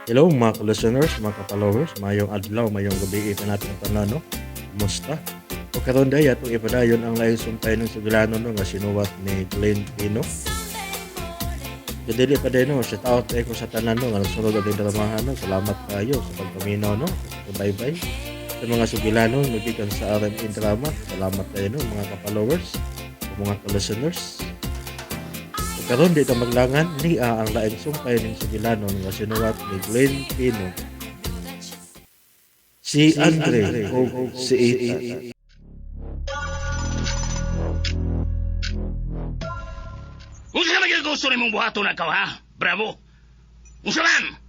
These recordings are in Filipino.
Hello mga ka-listeners, mga ka-followers, mayong adlaw, mayong gabi ito natin tanan, no? Kumusta? O karon day atong ipadayon ang lain sumpay ng sugilano no nga sinuwat ni Glenn Pino. Kadili pa din no, shout out ko sa tanan no nga nagsunod ang dramahan no. Salamat kayo sa pagpaminaw no. Bye-bye. Sa mga sugilano nagikan sa RMN drama, salamat kayo no mga ka-followers, mga ka-listeners. Karon di ta maglangan ni ang laing sumpay ning sugilano nga sinuwat ni Glenn Pino. Si Andre o si Ethan. Unsa man gyud gusto nimong buhaton na ha? Bravo. Unsa man?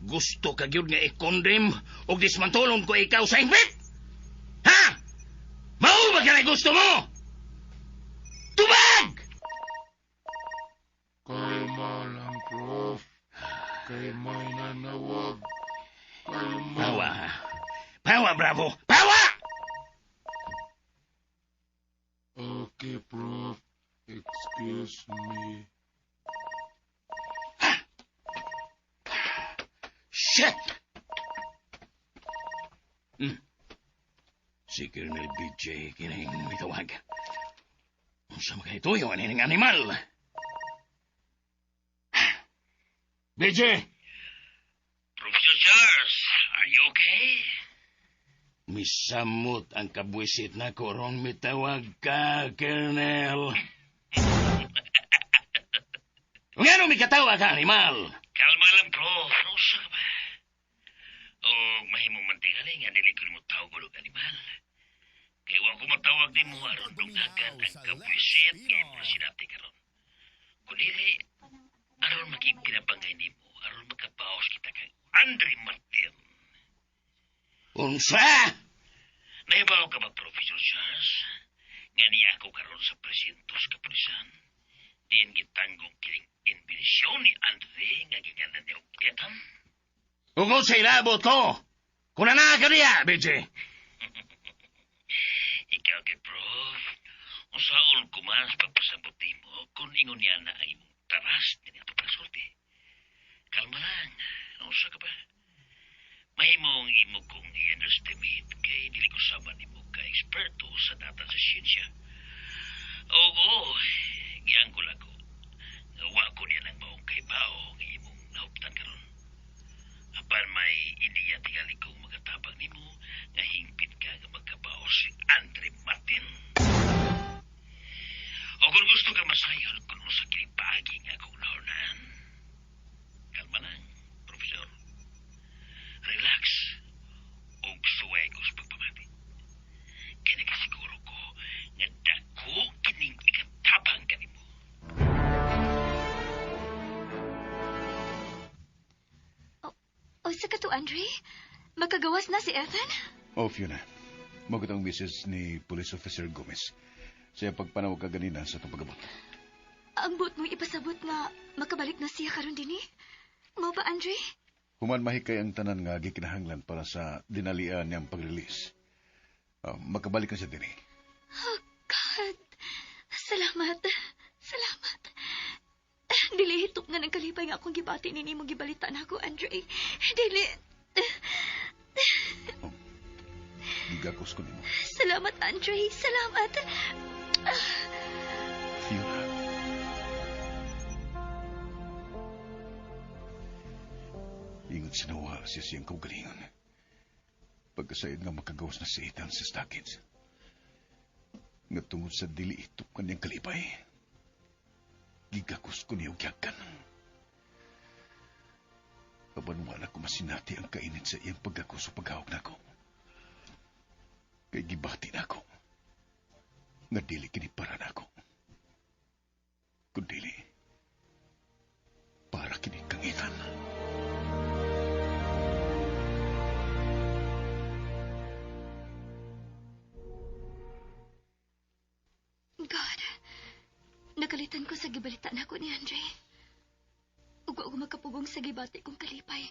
Gusto ka gyud nga i-condemn o dismantolon ko ikaw sa impit? Ha? Mao ba ka gusto mo? Tubag! Kalma lang, Prof. Kay may nanawag. Kalma. Pawa. Pawa, Bravo. Pawa! Okay, Prof. Excuse me. Shit! Si Colonel BJ kining mitawag. Unsa man ito yung aning animal? BJ! Professor Charles, are you okay? Misamot ang kabwisit na korong mitawag ka, Colonel. Ngano may katawa ka, animal? Kalma lang, Prof. Rosa ka ba? O mahimong mantingali nga nilikod mo tawag gulog animal. Kaya wag ko matawag ni mo aron dunghagan ang kabwisit ng presidente karon. Kunili, aron makipinabangay ni mo, aron makapaos kita kay Andre Martin. Unsa? Nahibaw ka ba, Professor Charles? Nga niya ako karon sa presintos kapulisan. Diyan gitanggong kiling inbisyon ni Andre nga giganan niya og Ethan. Ugod sa ilabot ko. Kung na ka niya, BJ. Ikaw kay Prof. Usaon ko man sa pagpasabot mo kung ingon niya na ang imong taras din ito pasulti. Kalma lang. Usa ka ba? Mahimong imo kong i-underestimate kay dili ko saman imo ka eksperto sa data sa siyensya. Oo, gianggol ako. Wa ko niya ng maong kaibaw ng imong nauptan karon. Apan may ideya tingali kong magatabang nimo nga hingpit ka nga magkabaos si Andre Martin. O kung gusto ka masayon kung sa kinipagi nga akong nahunan, kalma lang, Profesor. Relax. O suway ko sa pagpamati. Kaya nakasiguro ko nga dako kining ikatabang ka nimo. O sa kato, Andre? Makagawas na si Ethan? Oh, Fiona. Magot ang misis ni Police Officer Gomez. Siya pagpanawag ka ganina sa itong pagabot. Ang buot mong ipasabot nga makabalik na siya karon din eh. Mo ba, Andre? Human mahikay ang tanan nga gikinahanglan para sa dinalian niyang pag-release. Makabalik na siya din eh. Oh, God. Salamat. Salamat. Dili hitop nga ng kalipay nga akong gibati ni mo gibalita na ako, Andre. Dili. Gigakos ko nimo. Salamat, Andre. Salamat. Fiona. Ingon sinawa siya siyang kaugalingon. Pagkasayad nga makagawas na si Ethan sa stockades. Nga tungod sa dili itop kanyang kalipay. Gigakos ko niyo gyakan. Aban wala ko masinati ang kainit sa iyang pagkakos o paghawak na ko. Kay gibati na ako. Nga dili kini para na ako. Kundili, para kini kangitan. God. Nakalitan ko sa gibalita na ako ni Andre. Ug ako makapugong sa gibati kong kalipay.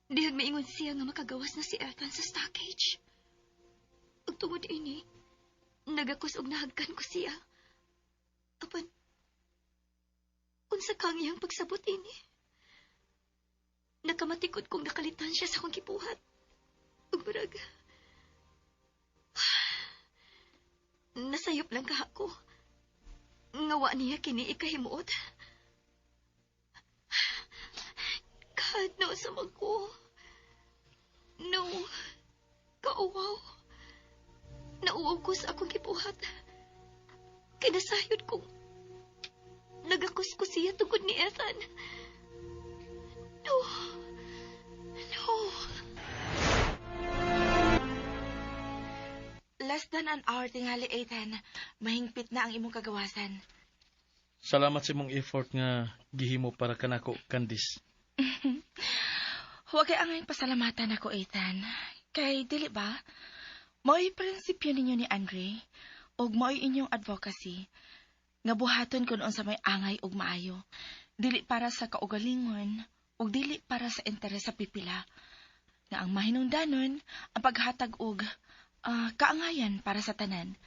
Dihag maingon siya nga makagawas na si Ethan sa stockage. Ug tungod ini, nagakus og nahagkan ko siya. Apan, unsa kang iyang pagsabot ini? Nakamatikod kong nakalitan siya sa akong gibuhat. Ug murag, nasayop lang ka ako. Ngawa niya kini ikahimuot. God, no sa ko. No, kauwaw. Nauwaw ko sa akong gibuhat. Kinasayod kong nagakuskus siya tungkod ni Ethan. No. No. Less than an hour tingali, Ethan. Mahingpit na ang imong kagawasan. Salamat sa imong effort nga gihimo para kanako, Candice. Huwag kay angay pasalamatan ako, Ethan. Kay, dili ba? Mao'y prinsipyo ninyo ni Andre, ug mao'y inyong advocacy, nga buhaton kung sa may angay ug maayo. Dili para sa kaugalingon, ug dili para sa interes sa pipila. Nga ang mahinungdanon, ang paghatag og kaangayan para sa tanan.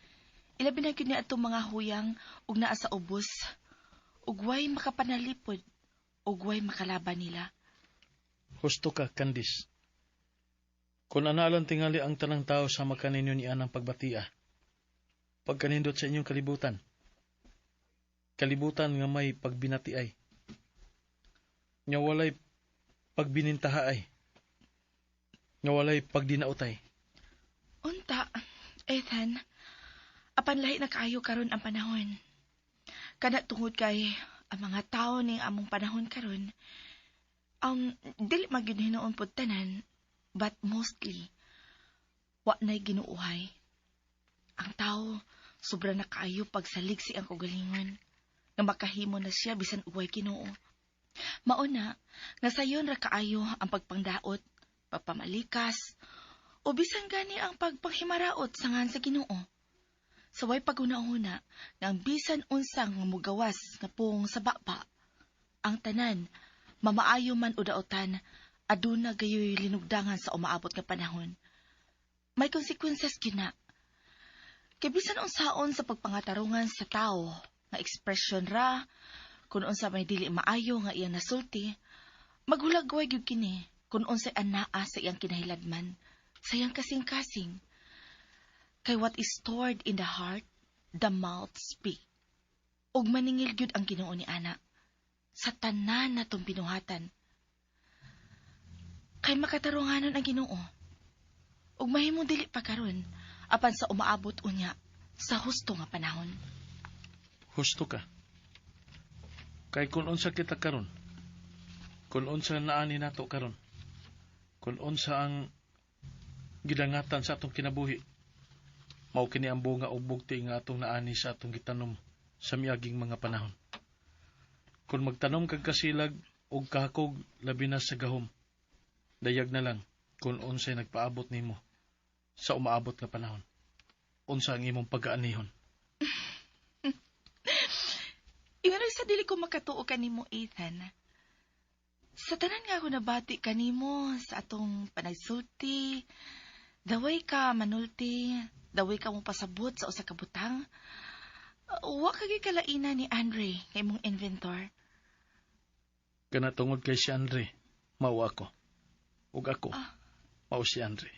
Ilabi na gyud ni atong mga huyang ug naa sa ubos, ug way makapanalipod, ug way makalaban nila. Husto ka, Candice. Kung anaalan tingali ang tanang tao sa makaninyo ni anang pagbatia, pagkanindot sa inyong kalibutan, kalibutan nga may pagbinatiay, nga walay pagbinintahaay, nga walay pagdinautay. Unta, Ethan, apan lahi na kaayo karon ang panahon. Kana tungod kay ang mga tao ning among panahon karon, dili magyud hinoon pud tanan, but mostly wa nay ginuuhay. Ang tao sobra na kaayo pagsalig si ang kaugalingon, nga makahimo na siya bisan uway Ginoo. Mauna, nga sayon ra kaayo ang pagpangdaot, pagpamalikas, o bisan gani ang pagpanghimaraot sangan sa Ginoo. Saway paguna-una nga ang bisan unsang mugawas nga pung sa baba, ang tanan, mamaayo man o daotan, aduna gayoy linugdangan sa umaabot nga panahon. May konsekwensas gina. Kay bisan unsaon sa pagpangatarungan sa tao, nga ekspresyon ra, kung unsa may dili maayo nga iyang nasulti, maghulagway gyud kini kung unsay anaa sa iyang kinahiladman, sa iyang kasing-kasing. Kay what is stored in the heart, the mouth speak. Ug maningil gyud ang Ginoo ni ana sa tanan natong binuhatan. Kay makatarunganon ang Ginoo. Ug mahimong dili pa karon apan sa umaabot unya sa husto nga panahon. Husto ka. Kay kung unsa kita karon, kung unsa naani nato karon, kung unsa ang gidangatan sa atong kinabuhi, mao kini ang bunga ug bugti nga atong naani sa atong gitanom sa miaging mga panahon. Kung magtanom kag kasilag ug kahakog labi na sa gahom, dayag na lang kung unsay nagpaabot nimo sa umaabot nga panahon. Unsa ang imong pag-aanihon? Inganoy sa dili ko makatuo kanimo, Ethan. Sa tanan nga ako nabati kanimo sa atong panagsulti, daway ka manulti, daway ka mo pasabot sa usa ka butang. Wa kagay kalaina ni Andre kay mong inventor. Kana tungod kay si Andre, mao ako. Ug ako, mao si Andre.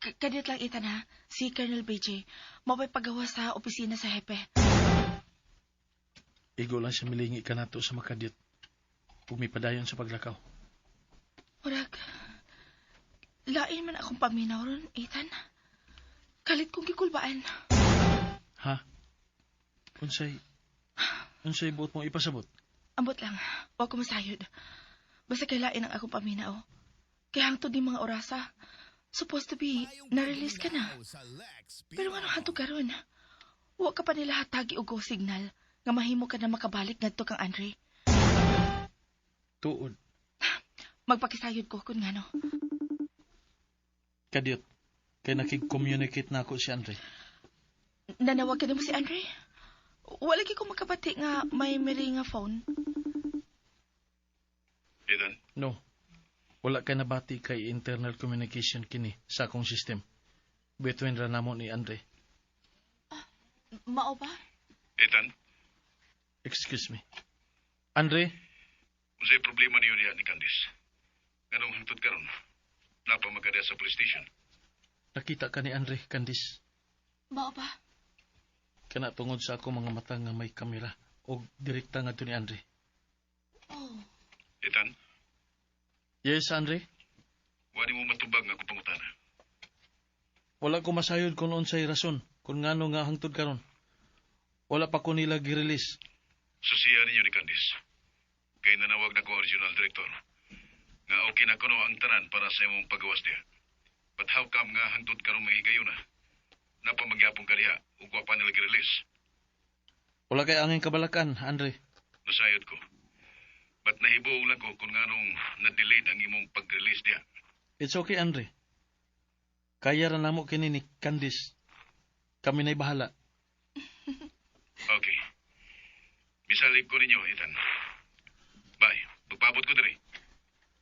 Kadit lang, Ethan, ha? Si Colonel BJ, mabay pagawa sa opisina sa hepe. Igo lang siya milingi ka nato sa makadyot. Ug may padayon sa paglakaw. Murag, lain man akong paminaw ron, Ethan. Kalit kong gikulbaan. Ha? Unsay buot mong ipasabot? Ambot lang, wag ko masayod. Basta kailain ang akong paminaw. Kaya hangtod ni mga orasa, supposed to be, na-release ka na. Pero ano hanto karon? Huwag ka pa nila hatagi og go signal nga mahimo ka na makabalik ngadto kang Andre. Tuod. Magpakisayod ko kung ngano. Kadyot, kay nakig-communicate na ako si Andre. Nanawag ka na mo si Andre? Wala ko makabati nga may meri nga phone. Ethan, No. Wala ka nabati kay internal communication kini sa akong system. Between ra namo ni Andre. Mao ba? Ethan, Excuse me. Andre, Unsay problema niyo diha ni Candice? Anong hangtod karon? Napa magkada sa police station. Nakita ka ni Andre, Candice. Mao ba? Kana tungod sa ako mga mata nga may kamera o direkta nga to ni Andre. Oh. Ethan, Yes, Andre. wali mo matubag nga ako pangutana. Wala ko masayod kung unsay rason kung ngano nga hangtod karon. Wala pa ko nila gi-release. Susiya ninyo ni Candice. Kay nanawag na ko original director. Nga okay na kuno ang tanan para sa imong pagawas diha. But how come nga hangtod karong mahigayon na? Napamagyapong ka diha ug wa pa nila gi-release. Wala kay angin kabalakan, Andre. Nasayod ko. But nahibuong lang ko kung nganong na-delayed ang imong pag-release diha. It's okay, Andre. Kaya ra namo kini ni Candice. Kami na'y bahala. Okay. Bisalig ko ninyo, Ethan. Bye. Pagpabot ko diri.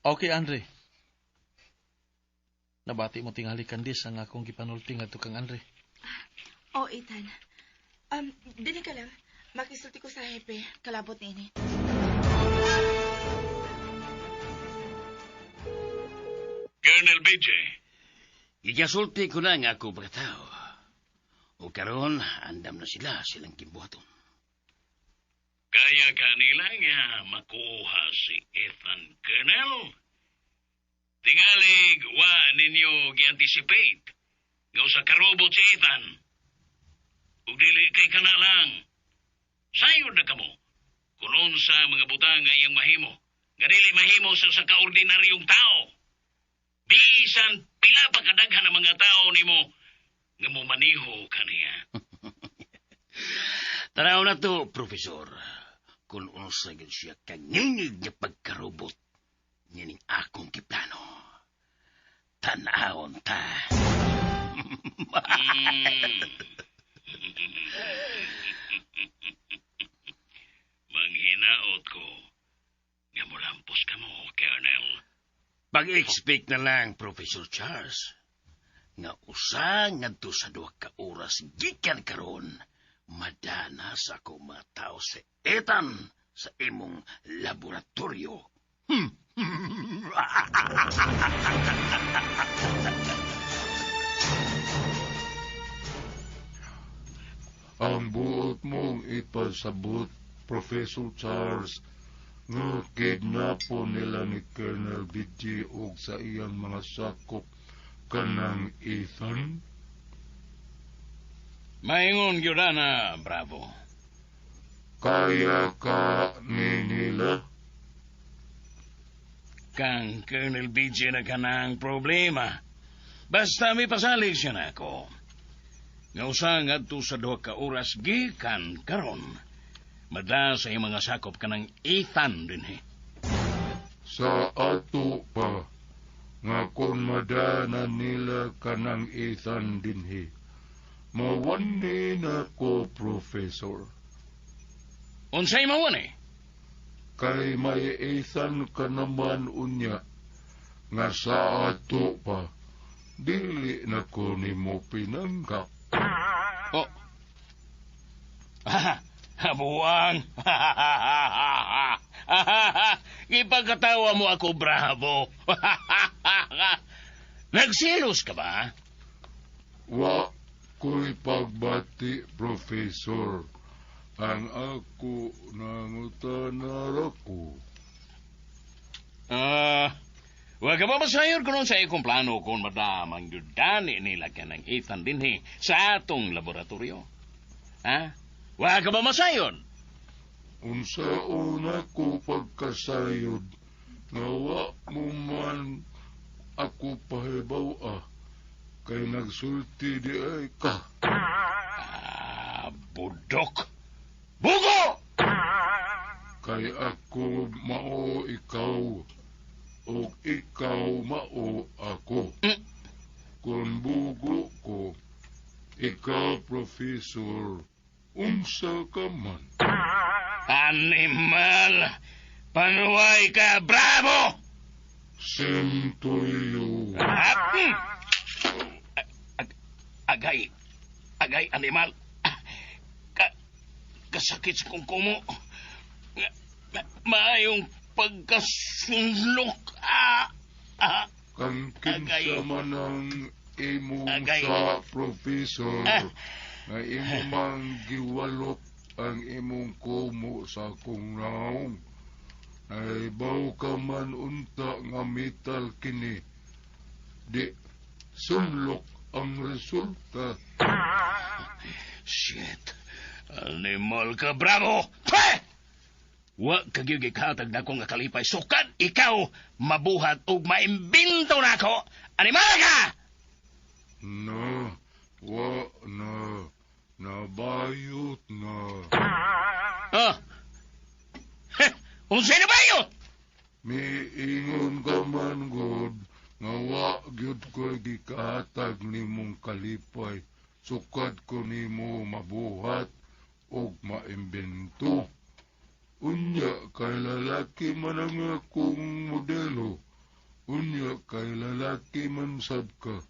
Okay, Andre. Nabati mo tingali, Candice, ang akong gipanulting ato kang Andre. Oh, Ethan. Dili ka lang. Makisulti ko sa hepe. Kalabot ni ini. Colonel BJ, igasulti ko na nga ako brataw. O karon, andam na silang kimbuhaton. Kaya kanila nga makuha si Ethan, Colonel. Tingalig, wa ninyo gi-anticipate. Nga sa karobot si Ethan. Ug dili kay kana lang. Sayod na kamo. Kunon sa mga butang nga iyang mahimo. Nga dili mahimo sa kaordinaryong tao. Bisan pila pa kadaghan ang mga tao nimo nga momaniho kaniya. Tanaw na to, Profesor. Kung unsa gyud siya kangingig nga pagkarobot, nining akong kiplano. Tanawon ta. Manghinaot ko nga molampos ka mo, Colonel. Pag-expect na lang, Professor Charles. Nga usa ngadto sa 2 ka oras gikan karon, madana sa ako mga tao sa Ethan sa imong laboratorio. Ang buot mong ipasabot, Professor Charles, nga kidnapon nila ni Colonel BJ og sa iyang mga sakop kanang Ethan? Maingon gyud na, Bravo. Kaya ka ni nila? Kang Colonel BJ na kanang problema. Basta may pasalig siya na ako. Nga usa ngadto sa 2 ka oras gikan karon. Mada sa iyong mga sakop kanang Ethan din Sa ato pa, nga kung madana nila kanang Ethan dinhi, mawani na ko, Professor. Unsay mawon Kay may Ethan ka naman unya, nga sa ato pa, dili na ko ni mo pinanggap. Oh. Habuang. Ipagkatawa mo ako, Bravo. Nagsilos ka ba? Wa ko'y pagbati, Professor. Ang ako nangutana ko. Huwag ka ba masayon ko nun sa ikong plano kung madamang yudani nila ka ng Ethan din sa atong laboratorio? Ha? Huwag ka ba masayon? Unsa una ko pagkasayod, nga wa mo man ako pahibaw kay nagsulti di ay ka. Budok! Bugo! Kay ako mao ikaw, o ikaw mao ako. Kung bugo ko, ikaw, Professor, unsa ka man. Animal! Panuway ka, Bravo! Sentuyo. Agay, animal. Kasakit sa kungkumo. Maayong pagkasunlok. Kang Agay. kinsa man ang imong Agay. sa professor Ah. nga imo mang giwalok ang imong kumo sa akong naong. Ay baw ka man unta nga metal kini. Di sunlok ang resulta. Shit. Animal ka, Bravo! Pweh! Wa kagyud gikhatag na ko nga kalipay sukad, ikaw mabuhat ug maimbento na ako. Animal ka! Na, wa na, nabayot na. Oh. Heh, unsay na ba yun? Miingon ka man, God, nga wa gyud ko'y gikahatag nimong kalipay. Sukad ko nimo mabuhat og maimbento. Unya kay lalaki man ang akong modelo. Unya kay lalaki man sad ka.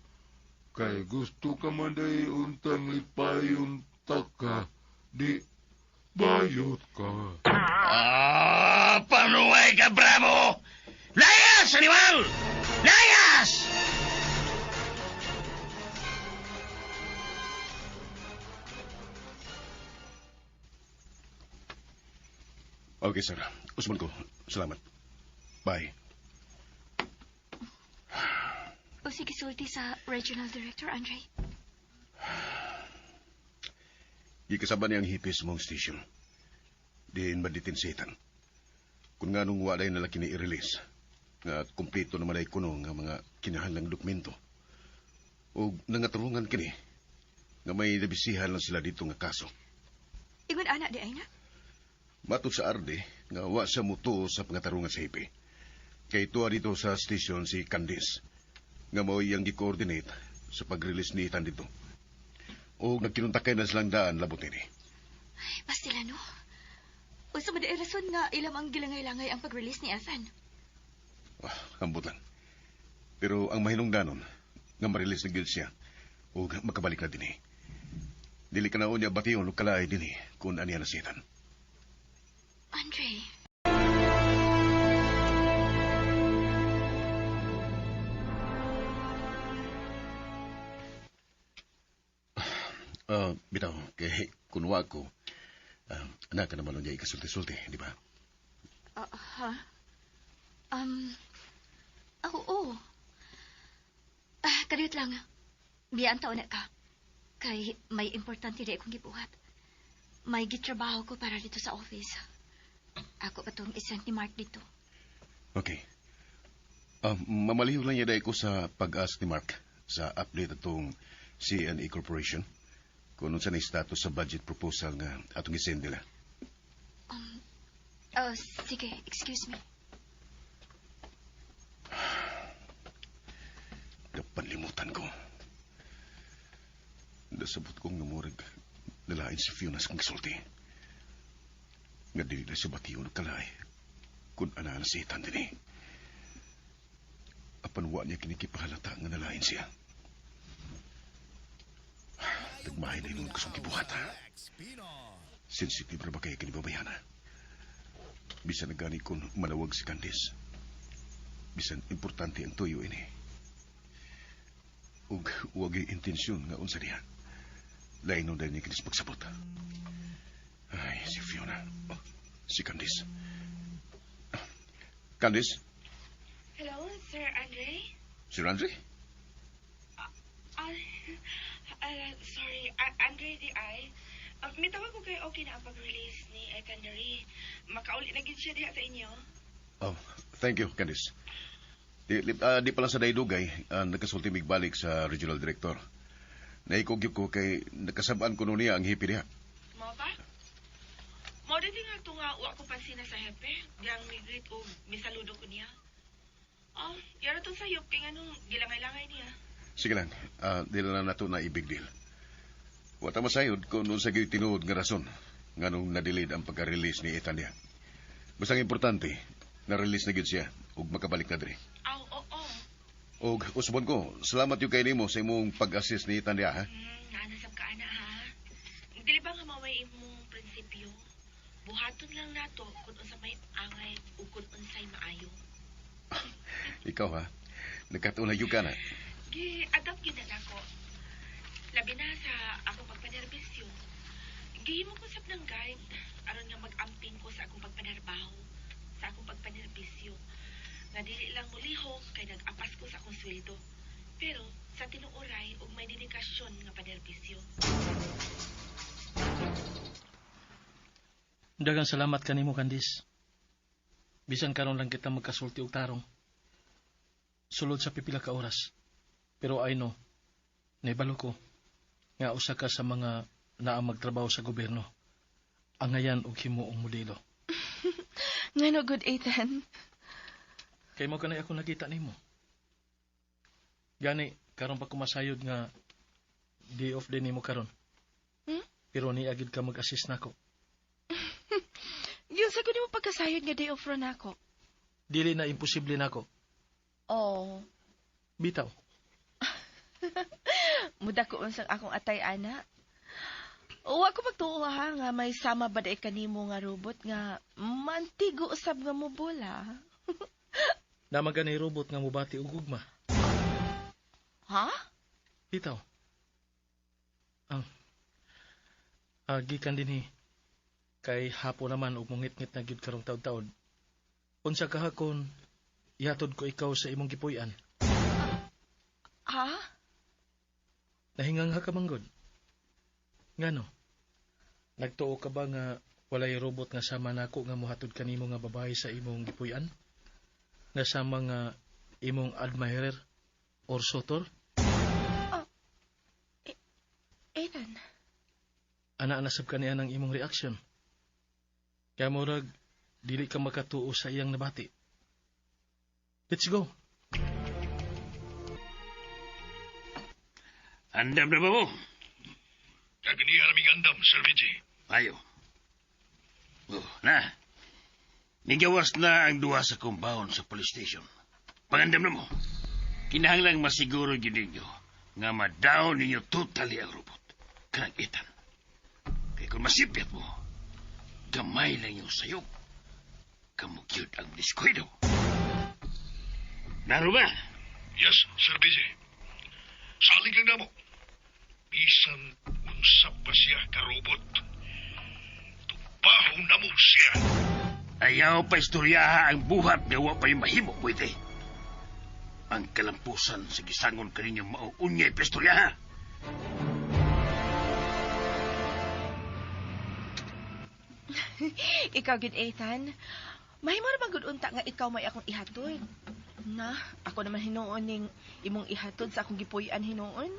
Kay gusto ka man day untang lipayon taka. Di bayot ka. Panuway ka, Bravo! Layas, animal! Layas! Okay, sir. Usman ko. Salamat. Bye. O sige, sulti sa Regional Director, Andre. Gikasaba niyang hipis mong station. Diin maditinsitan. Kung nga nung walay na laki ni i-release, nga kumplito naman ay kuno nga mga kinahanglang dokumento. O nangaturungan kini, nga may nabisihan lang sila dito nga kaso. Ingon anak di ay na? Matod sa Arde, nga wa sa muto sa pangatarungan sa hipi. Kay tuwa dito sa station si Candice, nga mo iyang gi-coordinate sa pag-release ni Ethan dito. O nagkinuntakay na silang daan labot nini. Ay, pastila no. O sa madaing rason nga ilam ang gilangay-langay ang pag-release ni Ethan. Hambot lang. Pero ang mahinungdanon, nga ma-release na gyud siya, o makabalik na din Dili ka na unya bation o kalaay din kung aniya na si Ethan. Andre. Bitaw, kay kunwa ko, anak ka naman niya ikasulti-sulti, di ba? Ha? Oo. Kadiyot lang. Biyaan taon na ka. Kay may importante di akong gibuhat. May gitrabaho ko para dito sa office. Ako pa itong isang ni Mark dito. Okay. Mamaliw lang niya ko sa pag-ask ni Mark sa update atong C&E Corporation kung ano sa status sa budget proposal nga atong isend nila. Sige, excuse me. Napanlimutan ko. Nasabot kong namurag nalain si Fiona sa kong gisulti. Nga dili na siya batiyo nagkalay kung ana na si Ethan din Apanwa niya kinikipahalata nga nalain siya. Nagmahay na inuun ko sa kibuhat, ha? Sensitive na ba kaya kinibabayana? Bisan na gani kung manawag si Candice. Bisan importante ang tuyo ini. Ug huwag yung intensyon nga unsa niya. Lain nung dahil niya kinis magsabot. Ay, si Fiona. Si Candice. Candice? Hello, Sir Andre? Sir Andre? Sorry, Andre di ay. May tawag ko kayo okay na ang pag-release ni Ethan Dari. Makaulit na gid siya diha sa inyo. Oh, thank you, Candice. Di pala sa daydugay, nagkasulti migbalik sa regional director. Naikugyok ko kay nakasabaan ko niya ang hipi niya. Mo ba? Mo din nga ito nga wa ko pansina sa hepe. Diyang migrit o misaludo ko niya. Yara to sa'yo, kaya nga nung gilangay-langay niya. Sige lang, dila na nato na ibig deal. Wata masayod kung noon sa gayon tinuod nga rason nga nung na-delayed ang pagka-release ni Ethan niya. Basta importante, na-release na gyud siya ug makabalik na diri. Oo. Og usbon ko, salamat yung kayo nimo sa imong pag-assist ni Ethan niya, ha? Naanasab ka, ana, ha? Dili ba nga maway imong prinsipyo? buhaton lang nato kung unsa may angay ug kung unsay maayo. Ikaw ha, nagkataon yung ka na. Gi-adopt gyud na nako. Labi na sa akong pagpanerbisyo. Gihimo ko sab ng guide aron nga mag-amping ko sa akong pagpanarbaho, sa akong pagpanerbisyo. Nga dili lang mulihok kay nag-apas ko sa akong sweldo. Pero sa tinuoray ug may dedikasyon nga panerbisyo. Dagang salamat kanimo, Candice. Bisan karon lang kita magkasulti og tarong. Sulod sa pipila ka oras. Pero I know, naibalo ko, nga usa ka sa mga naa magtrabaho sa gobyerno. Angayan og himuong modelo. Ngano good, Ethan? Kay mo kanay ako nakita nimo. Gani, karon pa kumasayod nga day off din nimo karon. Pero ni agid ka mag-assist nako. Yung sa mo pagkasayod nga day off ron ako. Dili na imposible nako. Oh. Bitaw. Muda ko unsang akong atay ana. Wa ko magtuo ha nga may sama ba day kanimo nga robot nga mantigo usab nga mobola. Namaganay robot nga mubati og ugma. Ha? Bitaw. Ang gikan dinhi kay hapo naman ug mungit-ngit na gyud karong taud-taud. Unsa kahakon ihatod ko ikaw sa imong gipuy-an. Ha? Nahingangha ka manggod. Ngano? Nagtuo ka ba nga walay robot nga sama nako nga mohatod kanimo nga babae sa imong gipuy-an? Nga sama nga imong admirer or sutor? Ethan. Ana nasab kaniya ng imong reaksyon. Kaya murag, dili ka makatuo sa iyang nabati. Let's go. Andam na ba mo? Kagniya naming andam, Sir Vijay. Ayo. Oh, na. Nigawas na ang duwa sa compound sa police station. Pangandam na mo. Kinahanglang masiguro yun ninyo nga madaw ninyo totally ang robot. Kanang Ethan. Kaya kung masipyat mo, gamay lang yung sayop. Kamugyod ang diskwado. Naro ba? Yes, Sir Vijay. Salig lang na mo. Bisan unsa pa siya ka-robot. Tubaho na mo siya. Ayaw pa istoryaha ang buhat nga wa pa'y mahimo, pwede. Ang kalampusan sa gisangon kaninyong mauunyay pa istoryaha. Ikaw gid Ethan. Mahimo ra bang gud unta nga ikaw may akong ihatod? Na, ako naman hinuon ning imong ihatod sa akong gipuy-an hinuon.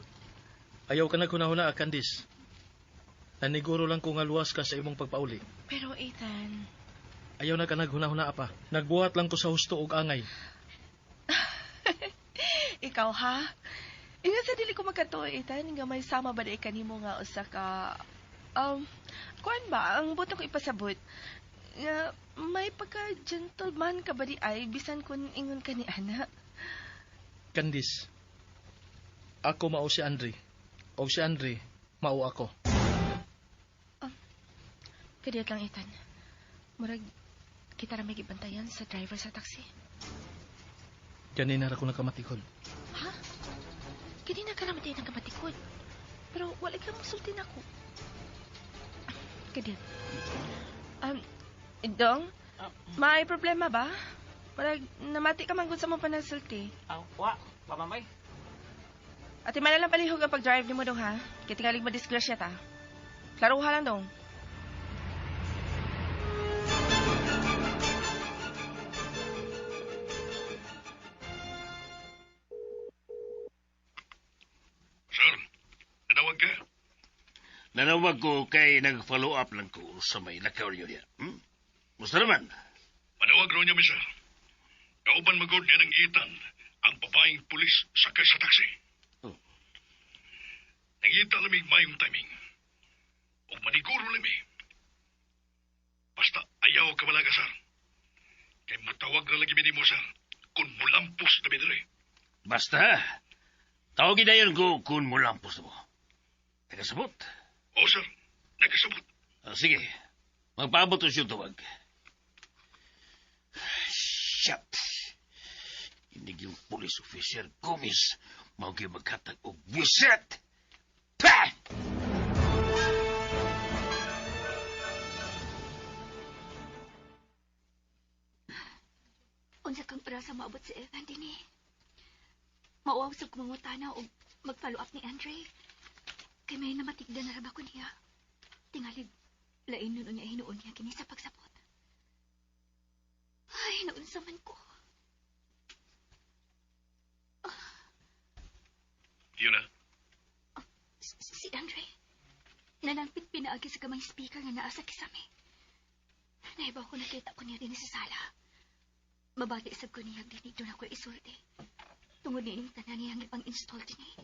Ayaw ka na kunahuna, Candice. Naniguro lang ko nga luwas ka sa imong pagpauli. Pero Ethan, Ayaw na ka naghuna-huna pa. Nagbuhat lang ko sa husto og angay. ikaw ha? Ingat sa dili ko magkatuo, Ethan, nga may sama ba day kanimo nga usa ka kuan ba ang buto ko ipasabot nga may pagka-gentleman ka ba di ay bisan kun ingon ka ni ana. Candice, ako mao si Andre. O si Andre, mao ako. Kadiyat lang, Ethan. Murag, kita na may gibantayan sa driver sa taxi. Ganina ra ko nakamatikod. Ha? Kanina ka naman tayo nagkamatikod. Pero wala ka musultin ako. Kadiyat. Dong, may problema ba? Murag, namati ka man gud sa mong panagsulti. Wa, pamamay. Ati man lang palihog ang pag-drive ni mo dong ha. Kaya tingalig madisgrasya ta. Klaruha lang dong. Sir, nanawag ka? Nanawag ko kay nag-follow up lang ko sa may lakaw niyo niya. Musta naman? Manawag raw niya, sir. Kauban magod niya ng Ethan, ang babaeng pulis sakay sa taxi. Oh. Nangita lamig mayong timing. O maniguro lamig. Basta ayaw ka malaga, sir. Kay matawag na lagi mo, sir, kung mulampos na bidre. Basta, tawagin na yun ko kung mulampos mo. Tagasabot. O, sir, nagkasabot. Sige, Magpaabot to siya tuwag. Shit! Hindi yung police officer Gomez maugi maghatag og wiset. Pa! Unsa kang oras maabot si Evan din eh. Mauwaw sa kumangutana o mag-follow up ni Andre. Kay may namatigda na raba ko niya. Tingalig, lain nun niya hinuon niya kini sa pagsapot. Ay, naunsa man ko. Yun na. Si Andre, nanampit pinaagi sa gamay speaker nga naa sa kisame. Naibaw ko nakita ko niya din sa sala. Mabati isag ko niya dinig doon ako isulti. Tungod nining tanan niyang ipang-install din eh.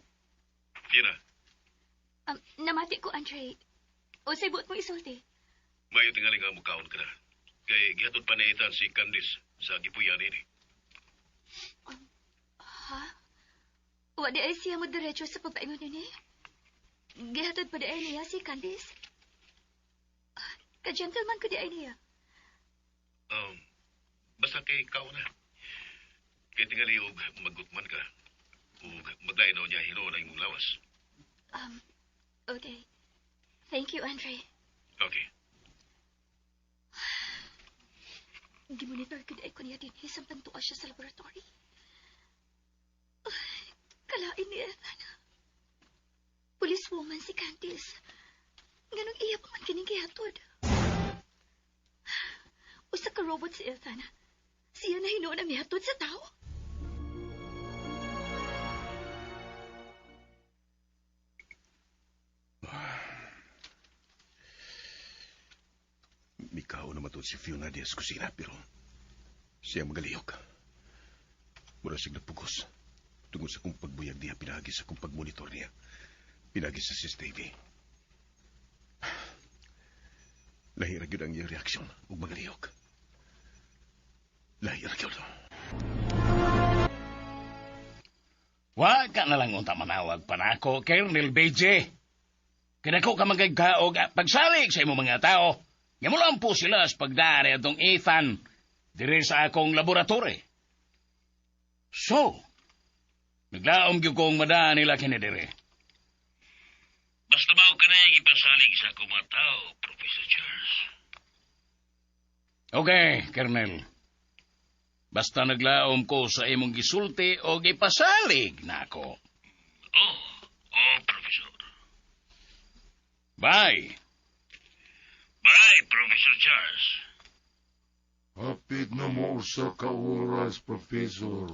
Yun na. Namati ko, Andre. O say buot mo isulti. Mayo tingali nga mukaon ka na. Kay gihatod pa niitan si Candice sa gipuyan ini. Ha? Wa di ay siya mo diretso sa pagpaingon ni? Gihatod pa di ay niya si Candice? Ka-gentleman ko di ay niya. Basta kay ikaw na. Kay tingali og magutman ka. Ug maglainaw niya hino na imong lawas. Okay. Thank you, Andre. Okay. Gimonitor ko di ay ko niya din samtang tuwa siya sa laboratory. Kalain ni Ethan. Police woman si Candice. Ganong iya pa man kining gihatod. Usa ka robot si Ethan. Siya na hinuon ang mihatod sa tao. Mikao naman to si Fiona Diaz kusina, pero siya magalihok. Murasig na pugos. Tungod sa kong pagbuyag niya, pinagi sa kong pagmonitor niya. Pinagi sa CCTV. Lahira yun ang iyang reaksyon ug magalihok. Lahira yun. Wa ka na lang unta manawag pa na ako, Colonel BJ. Kinako ka magagkaog pagsalig sa imong mga tao. Nga mo lang po sila sa pagdari atong Ethan diri sa akong laboratory. So, naglaom gyud kong madaan nila kinidiri. Basta mao ka na ipasalig sa akong mga tao, Professor Charles. Okay, Colonel. Basta naglaom ko sa imong gisulti o gipasalig na ako. Oh, Professor. Bye. Bye, Professor Charles. Hapit na mo sa kauras, Professor.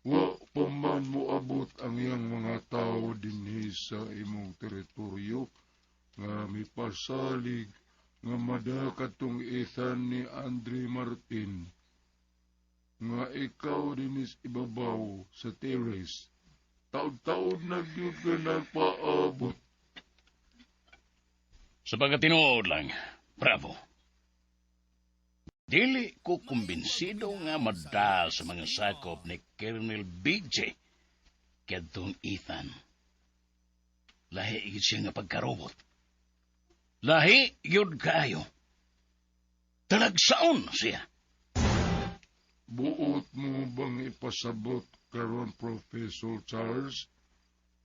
Wa pa man mo abot ang iyang mga tao dinhi sa imong teritoryo nga mipasalig nga madakat tong Ethan ni Andre Martin nga ikaw dinis ibabaw sa terrace. Taod-taod na gyud ka nagpaabot. Sa pagkatinuod lang, bravo. Dili ko kumbinsido nga madal sa mga sakop ni Colonel BJ kadtong Ethan. Lahi igid siya nga pagkarobot. Lahi yun kayo. Talagsaon siya. Buot mo bang ipasabot karon, Professor Charles?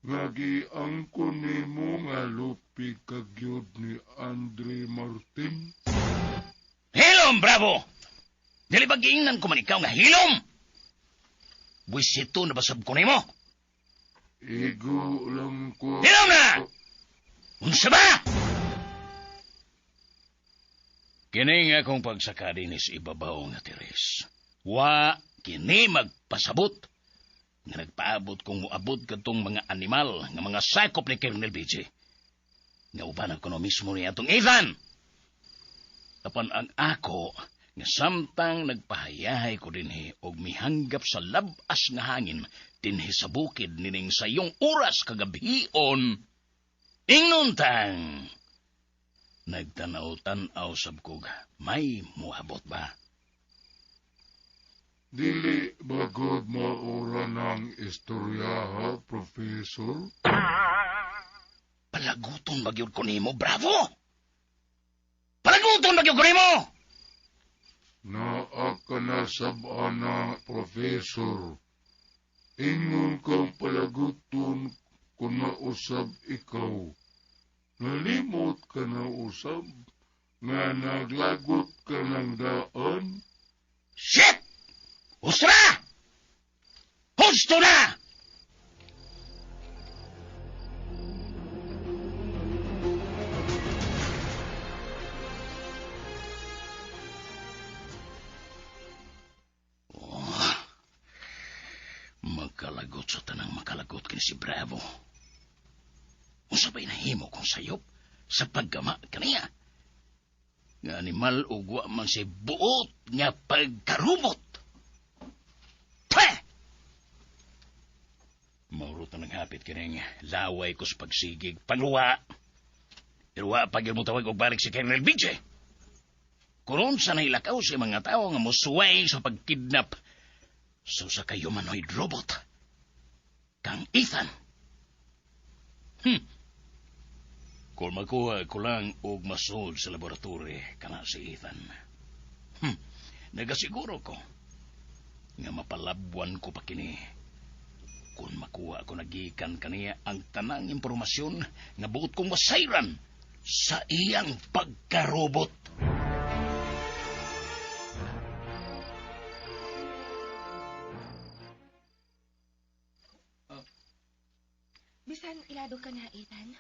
Nga giangkon nimo nga lupi kagyud ni Andre Martin? Hilom, bravo! Dili ba giingnan ko man ikaw nga hilom? Buwisito na basab ko nimo. Igo lang ko... Hilom na! Unsa ba? Kini nga akong pagsaka din sa ibabaw nga teres. Wa kini magpasabot. Nga nagpaabot kung muabot katong mga animal nga mga sakop ni Colonel BJ. Nga uban ko no mismo ni atong Ethan. Tapan ang ako nga samtang nagpahayahay ko dinhi og mihanggap sa labas nga hangin dinhi sa bukid nining sayong oras kagabion. Ingnon tang nagtanaw-tanaw sab kog may muabot ba? Dili bagod maura ng istorya, ha, Professor? Palaguton magyud ko nimo, bravo! Palaguton! Palaguton ba yung mo? Naa ka na sabana, Professor. Ingon kang palaguton kung nausab ikaw. Nalimot ka na usab nga naglagot ka ng daan. Shit! Usra! Husto na! Magkalagot sa tanang makalagot kini si Bravo. Usabay nahimo kong sayop sa paggama kaniya. Nga animal ugwa man si buot nga pagkarumot. Pweh! Maurot na hapit kining laway ko sa pagsigig pangluwa. Iruwa pag mo tawag og balik si Colonel Biche. Kuron sa nailakaw si mga tao nga musuway sa pagkidnap so sa humanoid robot. Kang Ethan. Kung makuha ko lang og masod sa laboratory kana si Ethan. Nagasiguro ko nga mapalabwan ko pa kini. Kung makuha ko nagikan kaniya ang tanang impormasyon nga buot kong masayran sa iyang pagkarobot. Bisan ilado ka na, Ethan.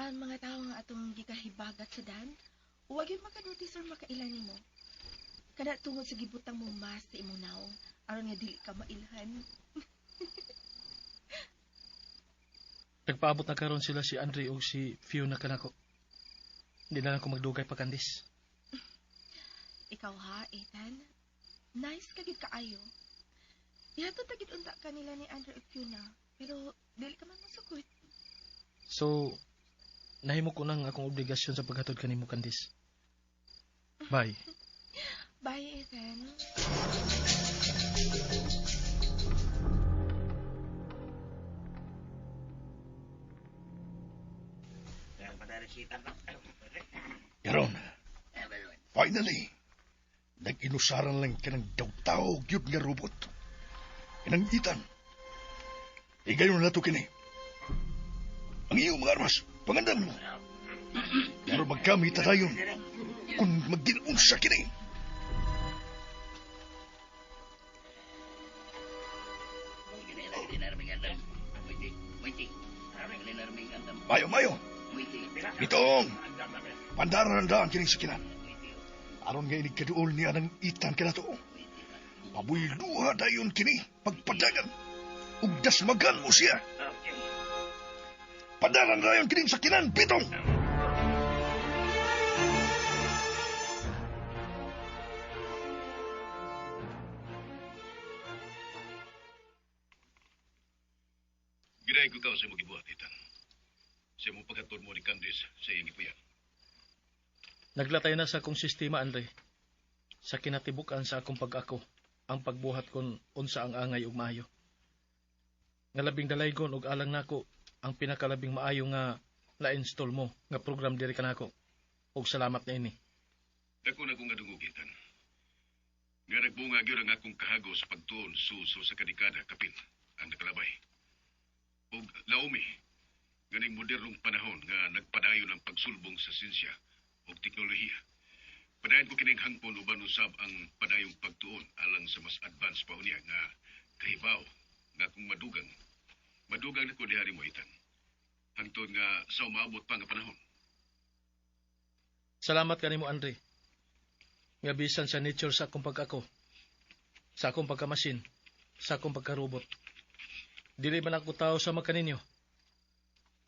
Ang mga tao nga atong gikahibagat sa dan, huwag yung makanotis or makailan mo. Kada tungod sa gibutang mo mas sa imong naong, aron nga dili ka mailhan. Nagpaabot na karon sila si Andre o si Fiona kanako. Hindi na lang ko magdugay pa kandis. Ikaw ha, Ethan? Nice kagid kaayo. Ihatod tagid unta kanila ni Andre at Fiona, pero dili ka man masugod. So, nahimo ko nang akong obligasyon sa paghatod kanimo kandis. Bye. Bye, Ethan. Karon, finally, nag-inusaran lang ka ng daw-tao gyud nga robot. Inang Ethan. Igayon na to kini. Ang iyong mga armas, pangandam mo. Pero magkamit na tayo kung magdinunsa kini. Mayo. Itong, pandaran daan kini sakinan. Aron nga inig kaduol niya ng Ethan ka na to. Pabuyluha dayon kini, pagpadagan. Ug dasmagan mo siya. Padaran dayon kining sakinan, bitong! Giray ko ka sa mo gibuhat, Ethan. Sa mo paghatod mo ni Candice sa iyang ipuyan. Naglatay na sa akong sistema, Andre. Sa kinatibukan sa akong pag-ako, ang pagbuhat kon unsa ang angay ug maayo. Nga labing dalaygon og alang nako ang pinakalabing maayo nga na-install mo nga program diri kanako. Og salamat na ini. Dako na ko nga dungog, Ethan. Nga nagbunga gyud ang akong kahago sa pagtuon suso sa kadekada kapin ang nakalabay. Og laumi, ganing modernong panahon nga nagpadayon ang pagsulbong sa sinsya o teknolohiya. Padayon ko kining hangpon uban usab ang padayong pagtuon alang sa mas advanced pa unya nga kahibaw nga kung madugang na ko dihari mo, Ethan. Hangtod nga sa umaabot pa nga panahon. Salamat kanimo, Andre. Nga bisan sa nature sa akong pag-ako, sa akong pagkamasin, sa akong pagkarobot. Dili man ako tao sa makaninyo.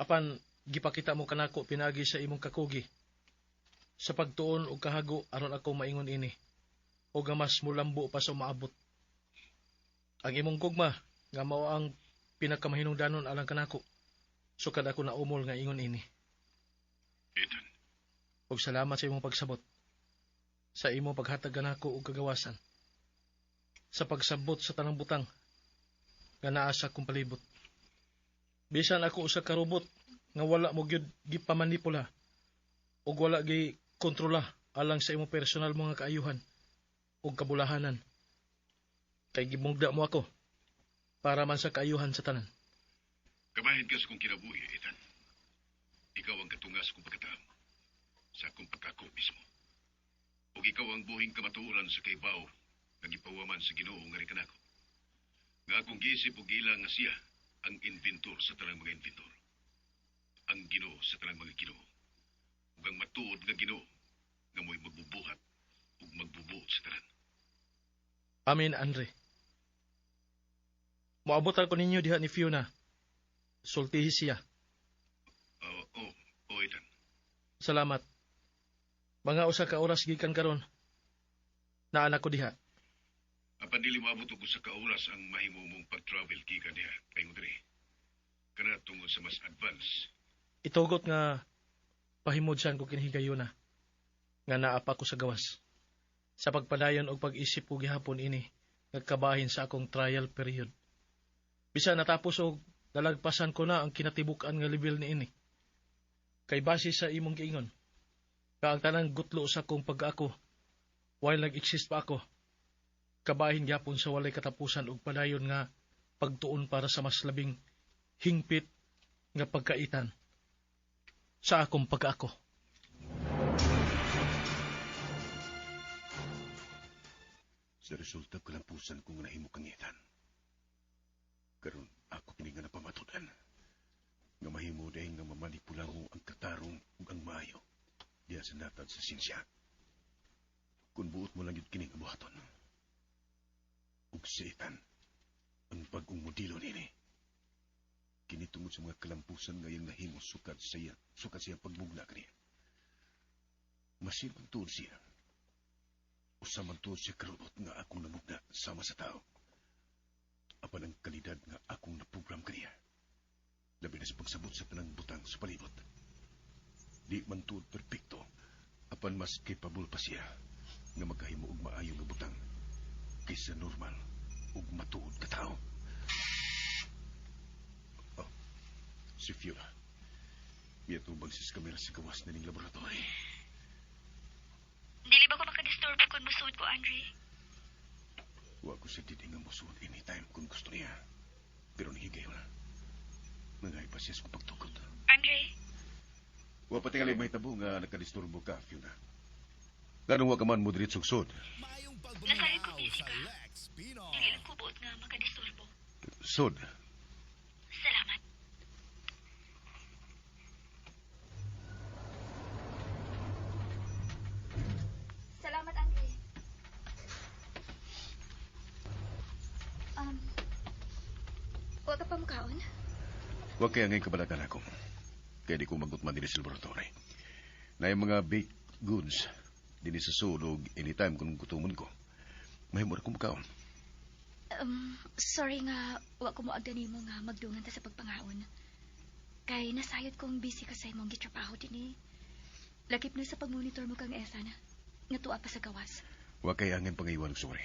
Apan gipakita mo kanako pinagi sa imong kakugi. Sa pagtuon og kahago aron ako maingon ini. O gamas mulambo pa sa umaabot. Ang imong gugma nga mao ang pinakamahinungdanon alang kanako. Sukad ako na umol nga ingon ini. Ethan. Og salamat sa imong pagsabot. Sa imong paghatag kanako og kagawasan. Sa pagsabot sa tanang butang nga naa sa akong palibot. Bisan ako usa ka robot nga wala mo gyud gipamanipula ug wala gi kontrola alang sa imong personal mga kaayuhan o kabulahanan. Kay gimugda mo ako para man sa kaayuhan sa tanan. Kamahin ka sa kong kinabuhi, Ethan. Ikaw ang katungas kong pagkataam sa akong pagkako mismo. O ikaw ang buhing kamatuoran sa kaibaw nga gipawaman sa Ginoo nga rikanako. Nga akong gisip og ilang nga siya ang inventor sa tanang mga inventor. Ang Ginoo sa tanang mga Ginoo. Ug ang matuod nga Ginoo nga mo'y magbubuhat ug magbubuot sa tanan. Amen, Andre. Moabutan ko ninyo diha ni Fiona. Sultihi siya. Ethan. Salamat. Mga usa ka oras gikan karon. Naanak ko diha. Apan dili maabot og usa ka oras ang mahimo mong pag-travel gikan diha kay Udre. Kana tungod sa mas advance. Itugot nga pahimudsan ko kinahigayuna nga naapa ko sa gawas. Sa pagpadayon og pag-isip ko gihapon ini nagkabahin sa akong trial period. Bisa natapos og nalagpasan ko na ang kinatibuk-an nga level ni ini. Kay base sa imong giingon, ang tanang gutlo sa akong pag-ako, while nag-exist pa ako, kabahin gyapon sa walay katapusan og padayon nga pagtuon para sa mas labing hingpit nga pagkaitan sa akong pag-ako. Sa resulta kalampusan kong nahimo kang Ethan. Karon ako kini nga napamatudan. Nga mahimo dahil nga mamanipula mo ang katarong ug ang maayo diya sa natad sa sinsya. Kung buot mo lang yun kini nga buhaton. Ug sa Ethan, ang bagong modelo nini. Kini tungod sa mga kalampusan nga yung nahimo sukat siya pagbugna kaniya. Masin man tuod siya. Usa man tuod siya karobot nga akong namugna sama sa tao. Apan ang kalidad nga akong naprogram kaniya. Labi na sa pagsabot sa tanang butang sa palibot. Di man tuod perpekto, apan mas capable pa siya nga magkahimo og maayo nga butang kaysa normal ug matuod ka tao. Oh, si Fiona. Miyatubag sa kamera sa gawas na ning laboratory. Dili ba ko makadisturbo kung musuod ko, Andre? Wa ko sa didi nga musuod anytime kung gusto niya. Pero nahigayo na. Nangay pa siya sa pagtukod. Andre? Wa pa tingali may tabo nga nakadisturbo ka, Fiona. Ganong wa ka man mo dirit sugsod. Nasalit ko busy ka. Dili lang ko buot nga makadisturbo. Sod. Salamat. Salamat, Andre. Wa ka pa mukaon? Wa kaya ngayon kabalakan ako. Kaya di ko magutman din sa laboratory. Na yung mga baked goods din sa sulog anytime kung gutumon ko. Mahimura kong makaon. Sorry nga, wa ko mo agdan mo nga magdungan ta sa pagpangaon. Kay nasayod kong busy ka sa imong gitrabaho din eh. Lakip na sa pagmonitor mo kang Ethan. Nga tuwa pa sa gawas. Wa kaya angin pangayiwan og sorry.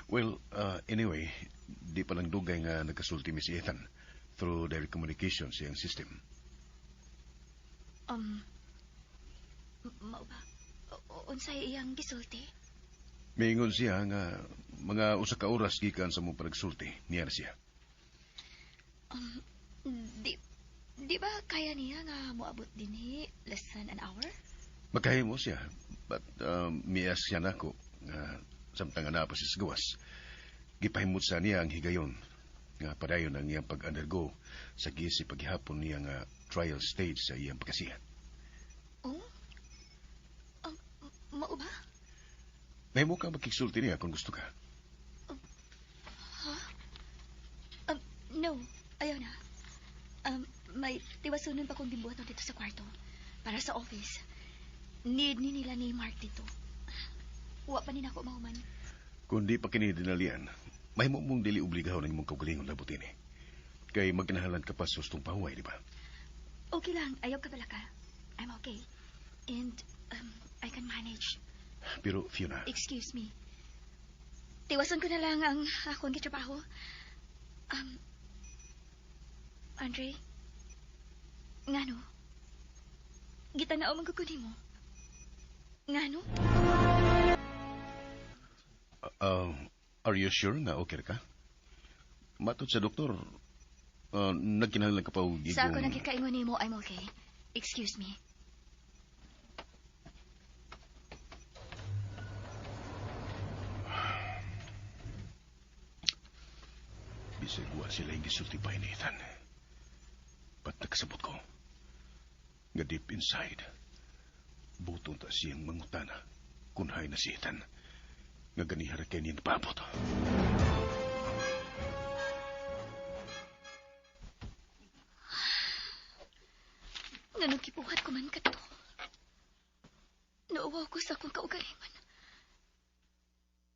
Well, anyway, di pa lang dugay nga nagkasulti mi si Ethan through direct communication sa iyang system. Mao ba? Unsay iyang gisulti? Miingon siya nga mga usa ka oras gikan sa mong pagsulti niya na siya. Di ba kaya niya nga moabot din less than an hour? Magkahimo siya, but miyas siya nako nga samtang ana pa siya sa gawas. Gipahimot sa niya ang higayon nga padayon ang iyang pag-undergo sa gisi paghihapon niya nga trial stage sa iyang pagkasihan. Oh? Mao ba? Mahimo ka magkisulti niya kung gusto ka. No. Ayaw na. May tiwasunon pa kong gimbuhat dito sa kwarto. Para sa office. Need ni nila ni Mark dito. Wa pa nina ako mahuman. Kung di pa kini dinalian, mahimo mong dili obligahon ang imong kaugalingon labutin eh. Kay magkinahalan ka pa sa sustong pahuway, di ba? Okay lang. Ayaw ka bala ka. I'm okay. And, I can manage. Pero, Fiona... Excuse me. Tiwasan ko na lang ang akong gitrabaho. Andre? Ngano? Gitanaw magkukunin mo? Ngano? Are you sure nga okay ka? Matod sa doktor, nagkinahanglan ka pa og Sa ako igong- nagkikaingon nimo, I'm okay. Excuse me. Bisag wa sila yung gisulti pa ni Ethan. Ba't nakasabot ko? Nga deep inside, butong ta siyang mangutana kung hay na si Ethan. Nga ganihara kay niya napabot. Nganong kibuhat ko man kadto. Nauwaw ko sa akong kaugalingon.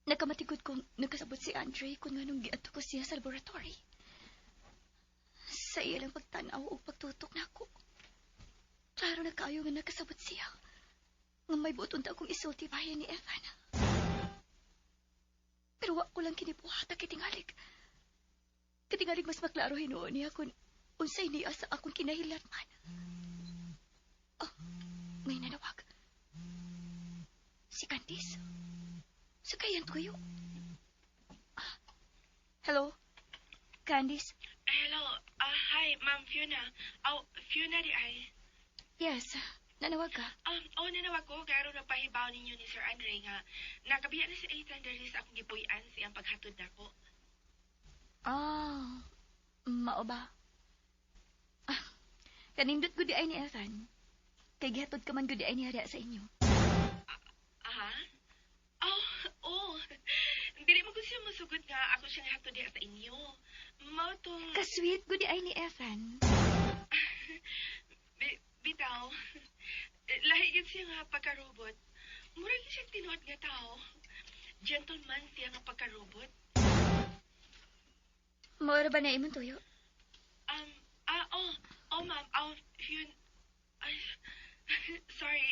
Nakamatigod kong nagkasabot si Andre kung nganong giadto ko siya sa laboratory. Sa ilang pagtanaw o pagtutok na ako. Klaro na kaayo nga nakasabot siya. Nga may buton ta akong isulti bayan ni Evan. Pero wa ko lang kinibuhata kitingalig. Kitingalig mas maklaro hinuon niya kung unsay niya sa akong kinahilatman. Oh, may nanawag. Si Candice. Sa kayang tuyo. Hello? Candice? Hello. Hi, Ma'am Fiona. Fiona di ay. Yes, nanawag ka. Nanawag ko, kaya na pahibaw ninyo ni Sir Andre nga nakabiya na si Ethan dali sa akong gipuy-an siyang paghatod nako. Mao ba? Kanindot ko di ay ni Ethan. Kay gihatod ka man ko di ay niya sa inyo. Aha? Dili mo ko siya masugod nga ako siyang hatod diha sa inyo. Mao tong... Kasweet ko di ay ni Ethan. Bitaw, lahi yun siya nga pagkarobot. Murag siya tinuod nga tao. Gentleman siya nga pagkarobot. Maura ba na imong tuyo? Ma'am. Sorry,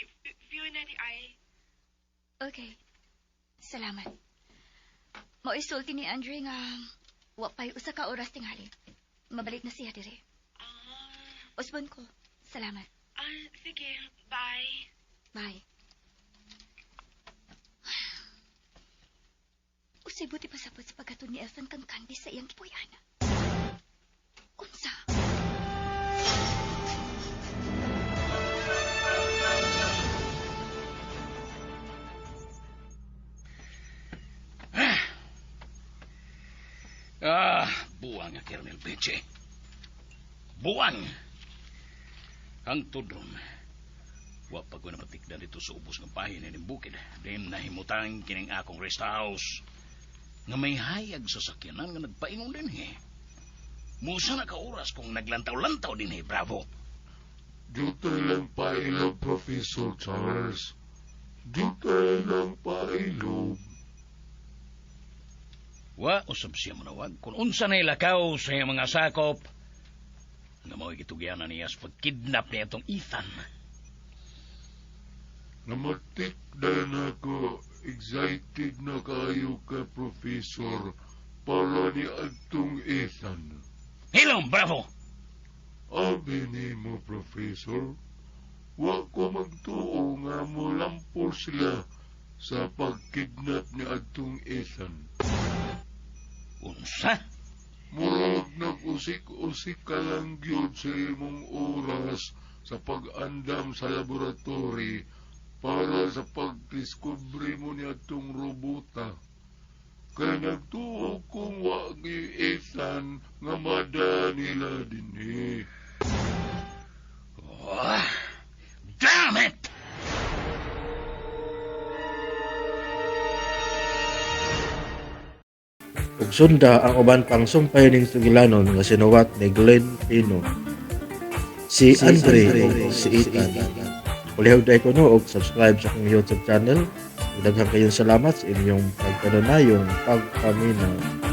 Fiona di ay. Okay. Salamat. Maisulti ni Andre nga wapay usa ka oras tingali. Mabalik na siya dire. Usbon ko. Salamat. Sige, bye. Bye. Usay buti pasapot sa pagkatod ni Ethan kang Candice sa iyang kipuyan. Unsa? Buwang nga Colonel Peche. Buwang! Ang tudong. Wa pa ko na matikdan dito sa ubos ng bahay na bukid. Then nahimutang kining akong rest house. Nga may hayag sa sakyanan nga nagpaingon din Musa na ka oras kung naglantaw-lantaw din Bravo. Dutay lang pailaw, Professor Charles. Dutay lang pailaw. Wa usab siya manawag kung unsa na ilakaw sa iyang mga sakop nga mao'y gitugyanan niya sa pagkidnap niya itong Ethan. Namatik dahil ako excited na kayo ka, Professor, para ni Adtong Ethan. Hello, Bravo! Abi ni mo, Professor, wa ko magtuo nga mo lampo sila sa pagkidnap ni Adtong Ethan. Unsa? Murag nag-usik-usik ka lang gyud sa imong oras sa pag-andam sa laboratory para sa pagdiskubre mo ni atong robota. Kaya nagtuo kung wa ni Ethan nga mada nila dinhi. Oh, damn it! Ug sunda ang uban pang sumpay ning tugilanon nga sinuwat ni Glenn Pino. Si Andre ug si Ethan. Ulihog day ko no og subscribe sa akong YouTube channel. Daghang kayong salamat sa inyong pagkanunayong pagpaminaw.